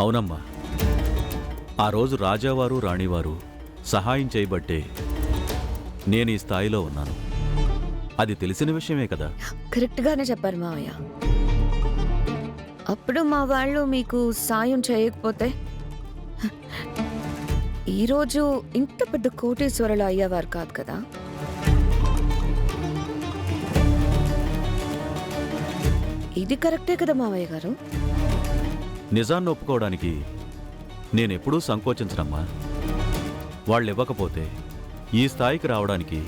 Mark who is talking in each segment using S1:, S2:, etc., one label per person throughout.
S1: అవునమ్మా, ఆ రోజు రాజావారు రాణివారు సహాయం చేయబట్టే నేను ఈ స్థాయిలో ఉన్నాను. అది తెలిసిన విషయమే కదా.
S2: కరెక్ట్గానే చెప్పారు మావయ్య. అప్పుడు మా వాళ్ళు మీకు సాయం చేయకపోతే ఈరోజు ఇంత పెద్ద కోటీశ్వరులు అయ్యేవారు కాదు కదా. ఇది కరెక్టే కదా మావయ్య గారు.
S1: నిజాన్ని ఒప్పుకోవడానికి నేనెప్పుడూ సంకోచించనమ్మా. వాళ్ళు ఇవ్వకపోతే ఈ స్థాయికి రావడానికి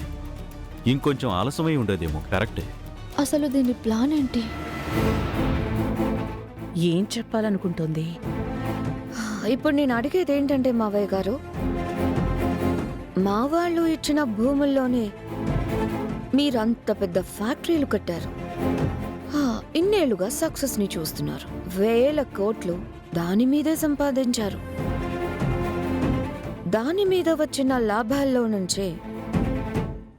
S1: ఇంకొంచెం ఆలస్యమై ఉండేదేమో. కరెక్టే.
S3: అసలు దీని ప్లాన్ ఏంటి?
S4: ఏం చెప్పాలనుకుంటోంది?
S2: ఇప్పుడు నేను అడిగేది ఏంటంటే మావయ్య గారు, మా వాళ్ళు ఇచ్చిన భూముల్లోనే మీరంత పెద్ద ఫ్యాక్టరీలు కట్టారు. ఇన్నేళ్లుగా సక్సెస్ ని చూస్తున్నారు. వేల కోట్లు దాని మీదే సంపాదించారు. దాని మీద వచ్చిన లాభాల్లో నుంచే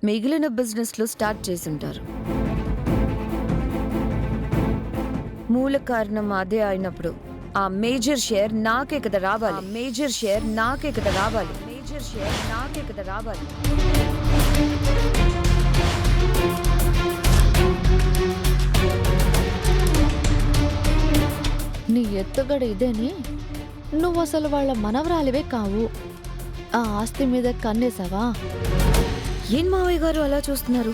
S2: మిగిలిన బిజినెస్లు స్టార్ట్ చేసుంటారు. మూల కారణం అదే అయినప్పుడు ఆ మేజర్ షేర్ నాకే కదా రావాలి. మేజర్ షేర్ నాకే కదా రావాలి. మేజర్ షేర్ నాకే కదా రావాలి.
S3: నీ ఎత్తుగడ ఇదేని? నువ్వు అసలు వాళ్ళ మనవరాలివే కావు. ఆ ఆస్తి మీద కన్నేసావా?
S2: ఏం మావయ్య గారు అలా చూస్తున్నారు?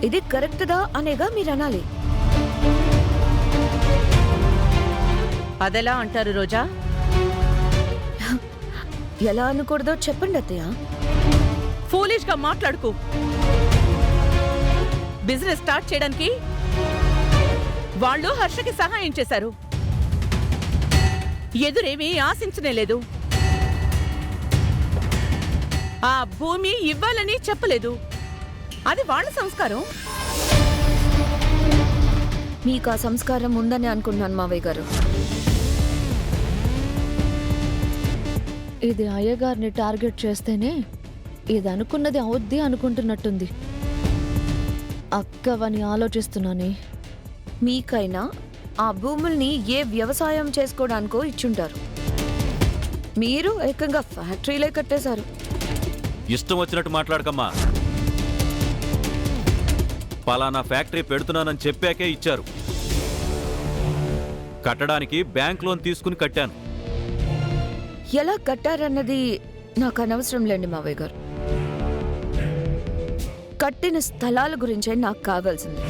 S2: ఇది కరెక్ట్దా అనేగా మీరు అనాలి.
S4: అదెలా అంటారు రోజా?
S2: ఎలా అనకూడదో చెప్పండి అత్తయ్య.
S4: ఫూలిష్ గా మాట్లాడుకో. బిజినెస్ స్టార్ట్ చేయడానికి వాళ్ళు హర్షకి సహాయం చేశారు. ఎదురేమీ ఆశించనే లేదు. ఆ భూమి ఇవ్వాలని చెప్పలేదు. అది వాళ్ళ సంస్కారం.
S2: మీకు ఆ సంస్కారం ఉందని అనుకుంటున్నాను మావయ్య గారు.
S3: ఇది అయ్యగారిని టార్గెట్ చేస్తేనే ఇది అనుకున్నది అవుద్ది అనుకుంటున్నట్టుంది. అక్కవని ఆలోచిస్తున్నానే.
S2: మీకైనా ఆ భూముల్ని ఏ వ్యవసాయం చేసుకోవడానికో ఇచ్చుంటారు. మీరు ఏకంగా ఫ్యాక్టరీలే కట్టేశారు.
S1: ఇష్టం వచ్చినట్టు మాట్లాడకమ్మా. పలానా ఫ్యాక్టరీ పెడుతున్నానని చెప్పాకే ఇచ్చారు. కట్టడానికి బ్యాంక్ లోన్ తీసుకుని కట్టాను.
S2: ఎలా కట్టారన్నది నాకు అనవసరం లేండి మావయ్య గారు. కట్టిన స్థలాల గురించే నాకు కావాల్సింది.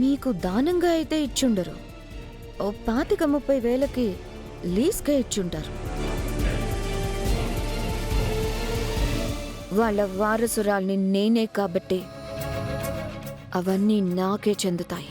S2: మీకు దానంగా అయితే ఇచ్చుండరు. ఓ 25-30 వేలకి లీజ్గా ఇచ్చుంటారు. వాళ్ళ వారసురాల్ని నేనే కాబట్టి అవన్నీ నాకే చెందుతాయి.